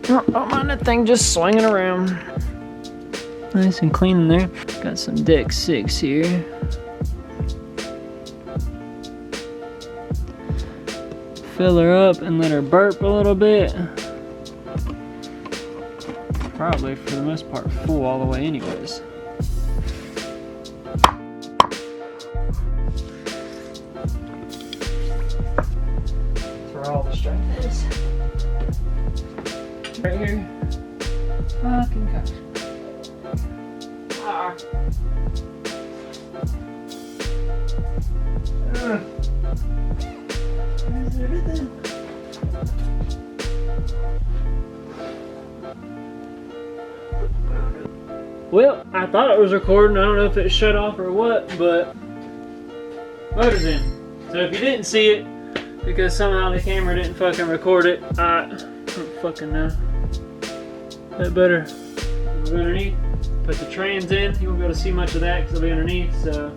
Oh, don't mind that thing just swinging around. Nice and clean in there. Got some deck 6 here. Fill her up and let her burp a little bit. Probably for the most part full all the way anyways. That's where all the strength is. Right here. Fucking gosh. There's everything. Well, I thought it was recording. I don't know if it shut off or what, but motor's in. So if you didn't see it, because somehow the camera didn't fucking record it, I don't fucking know. That better go underneath. Put the trans in. You won't be able to see much of that because it'll be underneath. So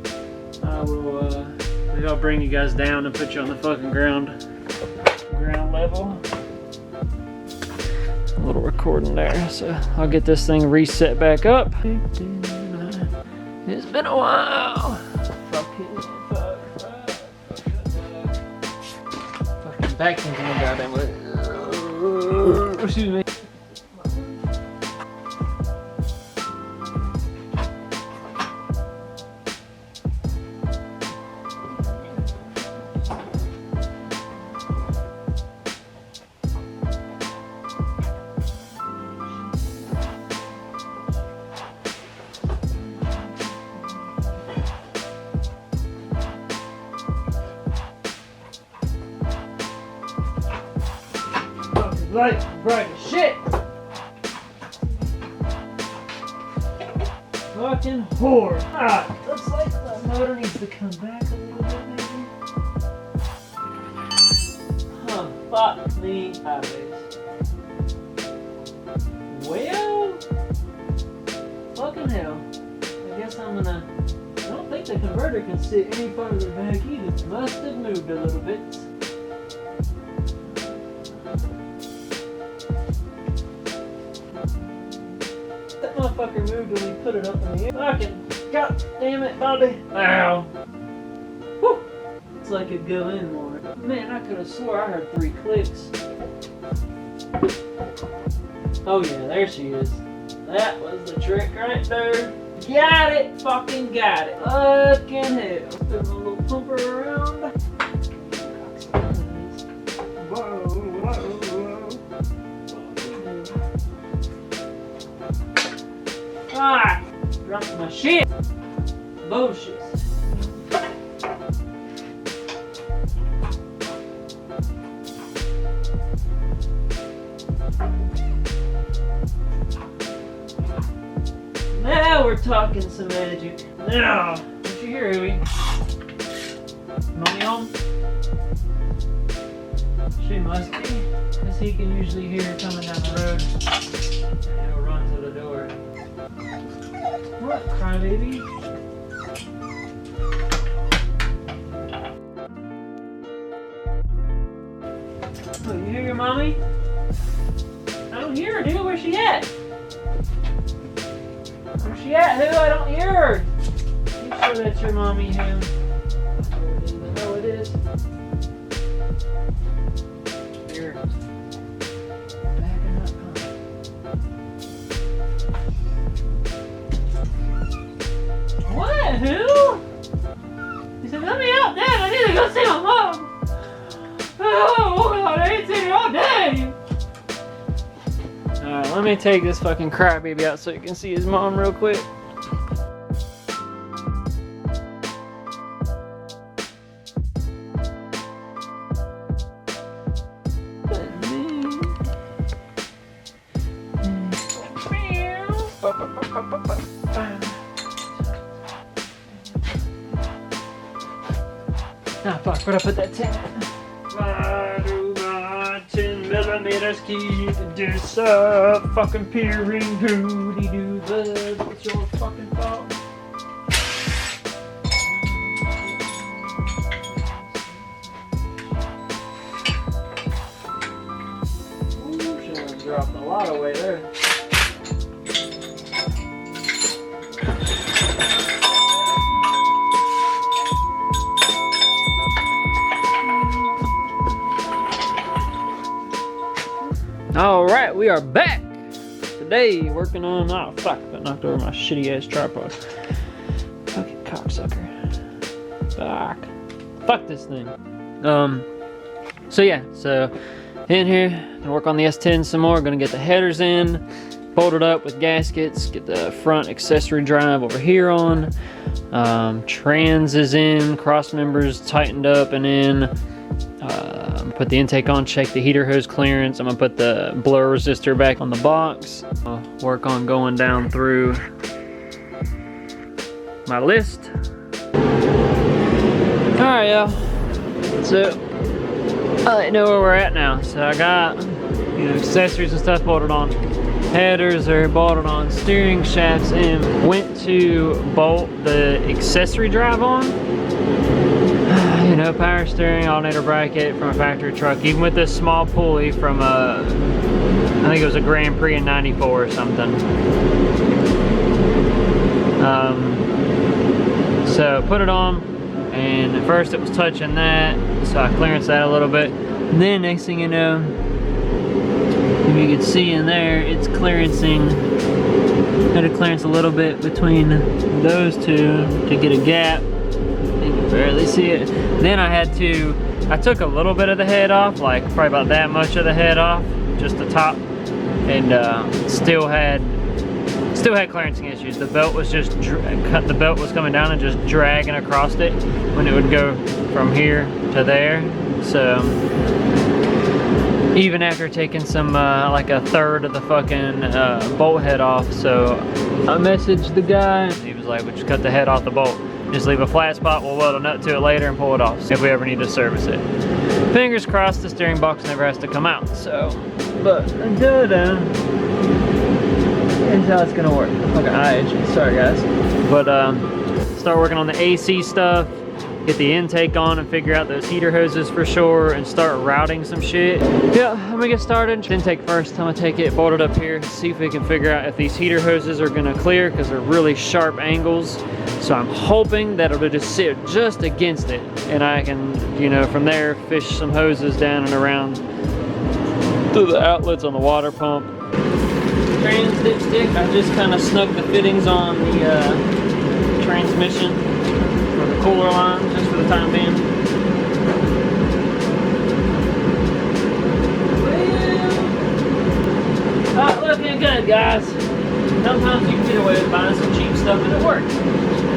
I will. Maybe I'll bring you guys down and put you on the fucking ground level. A little recording there, so I'll get this thing reset back up. It's been a while. Fucking back into the goddamn way. Excuse me. Light bright as shit. Fucking whore. Ah, looks like the motor needs to come back a little bit, maybe. Huh, fuck me sideways. Well, fucking hell. I guess I'm gonna. I don't think the converter can sit any farther back either. Must have moved a little bit. Motherfucker moved when he put it up in the air. Fucking god damn it, Bobby. Ow. Whew. It's like it'd go in more. Man, I could have swore I heard 3 clicks. Oh yeah, there she is. That was the trick right there. Got it, fucking got it. Fucking hell. Spin my little pumper around. Whoa, whoa, whoa. Ah! Dropped my shit! Bullshit. Now we're talking some magic. Now, what you hear, Huey? Mommy home? She must be, because he can usually hear her coming down the road. And he'll run to the door. What, crybaby? Oh, you hear your mommy? I don't hear her, dude. Where's she at? Where's she at, who? I don't hear her. You sure that's your mommy, who? I know it is. Here. Backing up, huh? What? Who? He said, let me out, Dad. I need to go see my mom. Oh, God, I ain't seen her all day. Alright, let me take this fucking crybaby out so you can see his mom real quick. Ah, fuck, where'd I put that 10 at? 10 millimeters, keep this up. Fucking peering, hooty doo the. It's your fucking fault. Ooh, she done dropped a lot. lot of weight there. All right, we are back. Today, working on, oh fuck, I knocked over my shitty ass tripod. Fucking cocksucker. Fuck. Fuck this thing. So yeah, so in here, gonna work on the S10 some more. Gonna get the headers in, bolted up with gaskets, get the front accessory drive over here on. Trans is in, cross members tightened up and in. Put the intake on, check the heater hose clearance. I'm gonna put the blower resistor back on the box. I'll work on going down through my list. All right, y'all. So I'll let you know where we're at now. So I got, accessories and stuff bolted on. Headers are bolted on. Steering shafts in. Went to bolt the accessory drive on. Power steering, alternator bracket from a factory truck, even with this small pulley from I think it was a Grand Prix in '94 or something. So put it on, and at first it was touching that, so I clearanced that a little bit. And then next thing you know, if you can see in there, it's clearancing. Had to clearance a little bit between those two to get a gap. You can barely see it. Then I took a little bit of the head off, like probably about that much of the head off, just the top, and still had clearancing issues. The belt was just the belt was coming down and just dragging across it when it would go from here to there. So even after taking some like a third of the fucking bolt head off, so I messaged the guy. He was like, "We'll just cut the head off the bolt. Just leave a flat spot, we'll weld a nut to it later and pull it off if we ever need to service it." Fingers crossed the steering box never has to come out, so. But until then, that's how it's gonna work. Okay, eye itchy, sorry guys. But start working on the AC stuff, get the intake on and figure out those heater hoses for sure and start routing some shit. Yeah, I'm gonna get started. Intake first, I'm gonna take it, bolt it up here, see if we can figure out if these heater hoses are gonna clear because they're really sharp angles. So I'm hoping that it'll just sit just against it and I can, from there fish some hoses down and around through the outlets on the water pump. Trans dipstick, I just kind of snuck the fittings on the transmission for the cooler line just for the time being. Well, not looking good, guys. Sometimes you can get away with buying some cheap stuff and it works.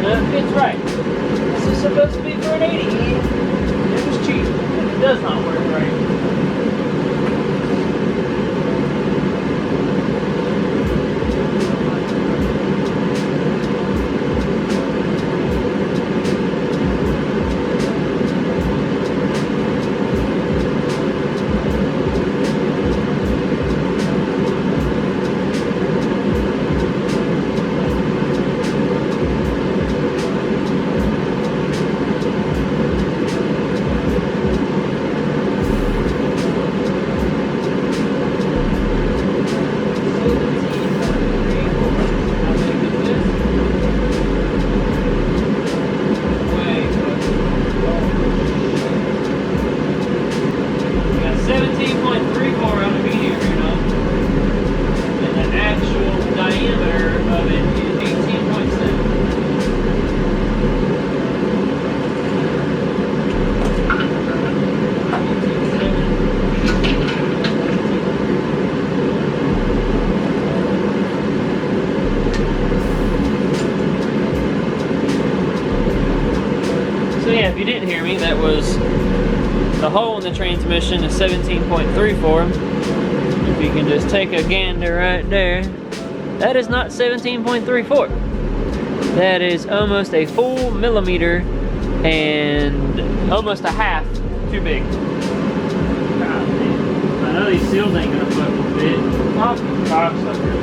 It fits right. This is supposed to be for an 80. It was cheap. It does not work right. If you didn't hear me, that was the hole in the transmission is 17.34. If you can just take a gander right there, that is not 17.34. That is almost a full millimeter and almost a half too big. God, man. I know these seals ain't gonna fucking fit. Fucking cocksucker.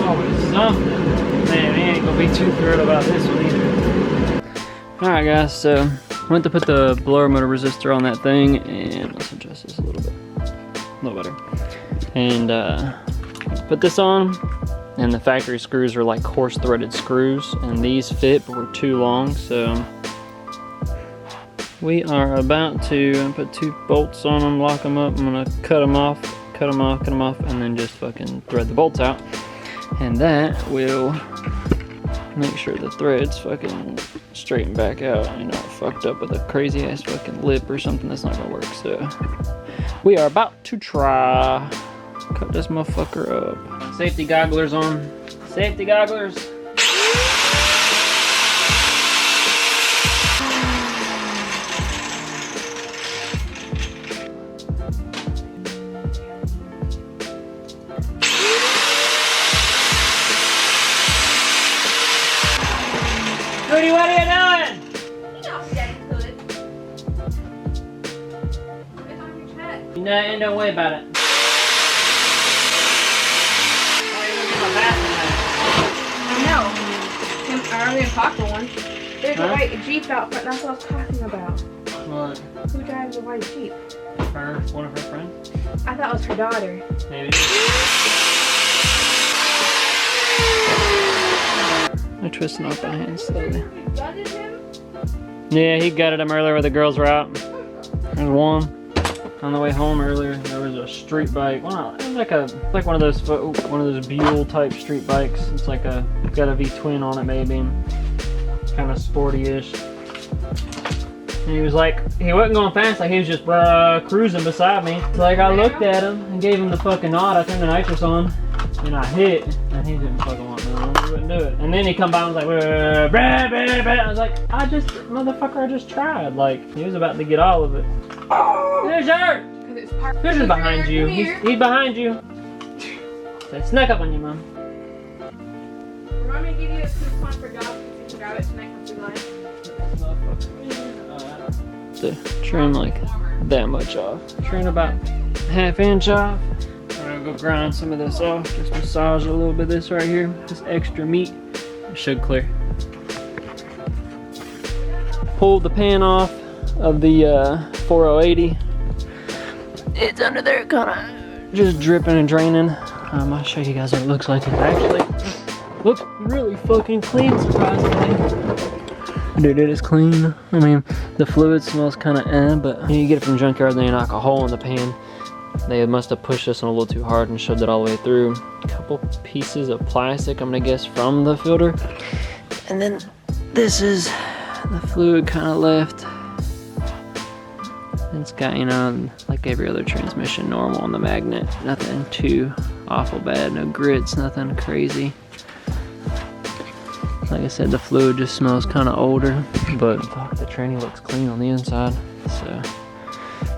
Always something. Man, we ain't gonna be too thrilled about this one either. Alright guys, so went to put the blower motor resistor on that thing and let's adjust this a little bit. A little better. and put this on. And the factory screws are like coarse threaded screws, and these fit but were too long, so we are about to put 2 bolts on them, lock them up. I'm gonna cut them off, and then just fucking thread the bolts out. And that will make sure the threads fucking straighten back out. You know, fucked up with a crazy ass fucking lip or something, that's not gonna work. So we are about to try. Cut this motherfucker up. Safety gogglers on. Safety gogglers. Rudy, what are you doing? You know Daddy could. It's on your check. No, and don't worry about it. I already talked to one. There's a white Jeep out front, that's what I was talking about. What? Who drives a white Jeep? Her, one of her friends? I thought it was her daughter. Maybe. I'm twisting off my hands slowly. You gutted him? Yeah, he gutted him earlier where the girls were out. There's one. On the way home earlier, there was a street bike. Well, it was like one of those Buell type street bikes. It's like got a V-twin on it maybe, kind of sporty-ish. And he was like, he wasn't going fast, like he was just cruising beside me. So like I looked at him and gave him the fucking nod. I turned the nitrous on and I hit, and he didn't fucking want no, he wouldn't do it. And then he come by and was like, brah, brah, brah, brah. I was like, motherfucker, I just tried. Like he was about to get all of it. Fisher! Fisher's behind you. He's behind you. So snuck up on you, Mom. Remind me to give you a coupon for jobs if you can grab it tonight once we To trim like that much off. Trim about ½ inch off. I'm gonna go grind some of this off. Just massage a little bit of this right here. This extra meat. It should clear. Pulled the pan off of the 4080. It's under there kind of just dripping and draining. I'll show you guys what it looks like. It actually looks really fucking clean, surprisingly. Dude, it is clean. I mean, the fluid smells kind of but you get it from junkyard and then you knock a hole in the pan. They must have pushed this one a little too hard and shoved it all the way through. A couple pieces of plastic, I'm gonna guess, from the filter. And then this is the fluid kind of left. It's got, you know, like every other transmission, normal on the magnet. Nothing too awful bad, no grits, nothing crazy. Like I said, the fluid just smells kind of older, but fuck, the tranny looks clean on the inside. So,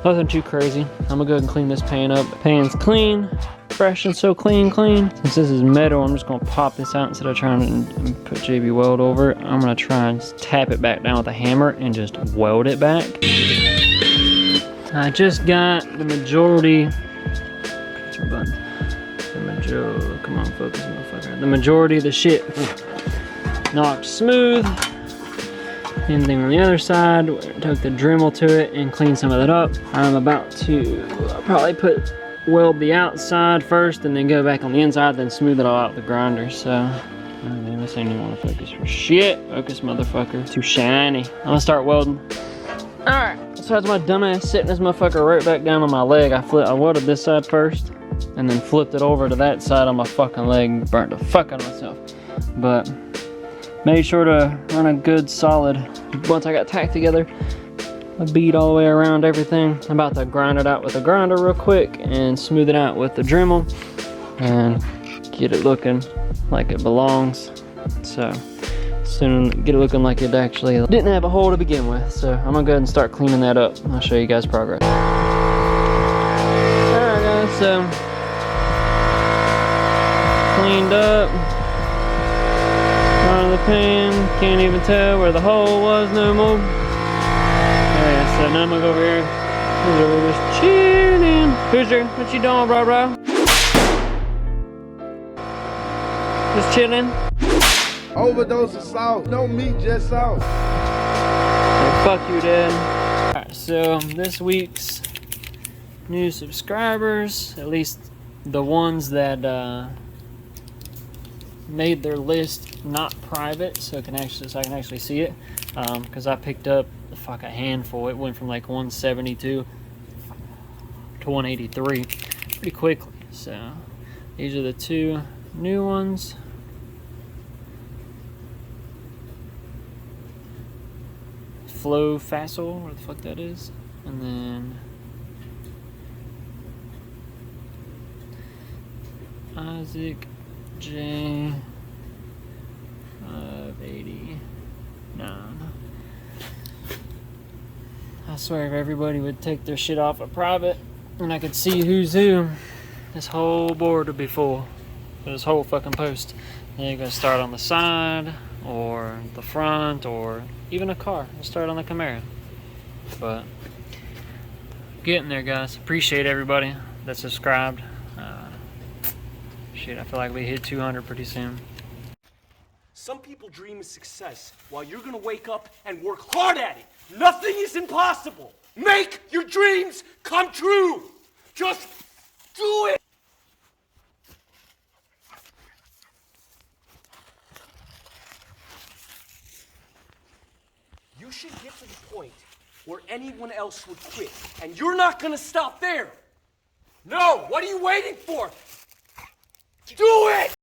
nothing too crazy. I'm gonna go ahead and clean this pan up. Pan's clean, fresh and so clean. Since this is metal, I'm just gonna pop this out instead of trying to put JB Weld over it. I'm gonna try and tap it back down with a hammer and just weld it back. I just got the majority. Come on, focus, motherfucker. The majority of the shit knocked smooth. Same thing on the other side. Took the Dremel to it and cleaned some of that up. I'm about to probably weld the outside first and then go back on the inside, then smooth it all out with the grinder. So, oh man, this ain't even want to focus for shit. Focus, motherfucker. Too shiny. I'm gonna start welding. Alright, so that's my dumbass sitting this motherfucker right back down on my leg. I welded this side first and then flipped it over to that side on my fucking leg. Burnt the fuck out of myself. But made sure to run a good solid, once I got tacked together, a bead all the way around everything. I'm about to grind it out with a grinder real quick and smooth it out with the Dremel and get it looking like it belongs. So soon get it looking like it actually didn't have a hole to begin with. So I'm gonna go ahead and start cleaning that up. I'll show you guys progress. Alright guys, so cleaned up out of the pan. Can't even tell where the hole was no more. Yeah, so now I'm gonna go over here. We're just chilling. Hoosier, what you doing, bro? Just chilling. Overdose of salt. No meat, just salt. So fuck you, Dad. Alright, so this week's new subscribers, at least the ones that made their list not private, so I can actually see it. Because I picked up a handful. It went from like 172 to 183 pretty quickly. So these are the 2 new ones. Flo Facile, where the fuck that is, and then Isaac J 589. I swear if everybody would take their shit off of private and I could see who's who, this whole board would be full. This whole fucking post. Then you're gonna start on the side or the front or even a car. We'll start on the Camaro. But getting there, guys. Appreciate everybody that subscribed. Shit, I feel like we hit 200 pretty soon. Some people dream of success while you're gonna wake up and work hard at it. Nothing is impossible. Make your dreams come true. Just do it. You should get to the point where anyone else would quit, and you're not gonna stop there. No, what are you waiting for? Do it!